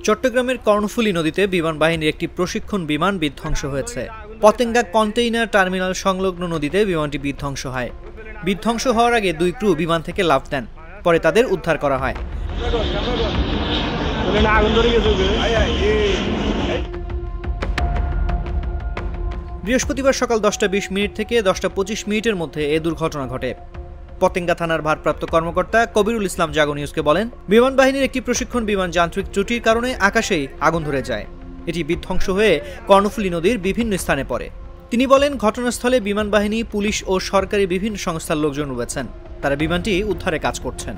চট্টগ্রামের কর্ণফুলী নদীতে বিমান বাহিনীর একটি প্রশিক্ষণ বিমান বিধ্বংস হয়েছে। পতেঙ্গা কন্টেইনার টার্মিনাল সংলগ্ন নদীতে বিমানটি বিধ্বংস হয়। বিধ্বংস হওয়ার আগে দুই ক্রু বিমান থেকে লাফ দেন, পরে তাদের উদ্ধার করা হয়। বৃহস্পতিবার সকাল 10:20 থেকে 10:25 মধ্যে এ দুর্ঘটনা ঘটে। পতেঙ্গা থানার ভারপ্রাপ্ত কর্মকর্তা কবিরুল ইসলাম জাগো নিউজকে বলেন, বিমান বাহিনীর একটি প্রশিক্ষণ বিমান যান্ত্রিক ত্রুটির কারণে আকাশেই আগুন ধরে যায়। এটি বিধ্বংস হয়ে কর্ণফুলী নদীর বিভিন্ন স্থানে পড়ে। তিনি বলেন, ঘটনাস্থলে বিমান বাহিনী, পুলিশ ও সরকারি বিভিন্ন সংস্থার লোকজন রয়েছেন। তারা বিমানটি উদ্ধারে কাজ করছেন।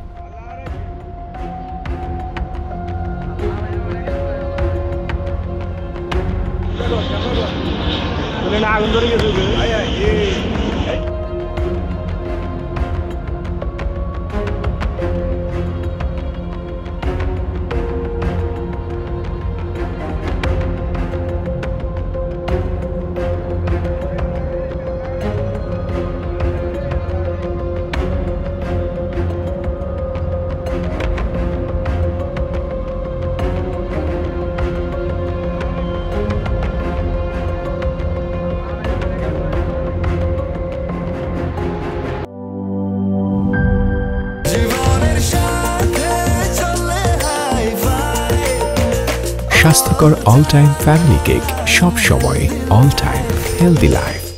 স্বাস্থ্যকর অল টাইম ফ্যামিলি কেক, সব সময় অল টাইম হেলদি লাইফ।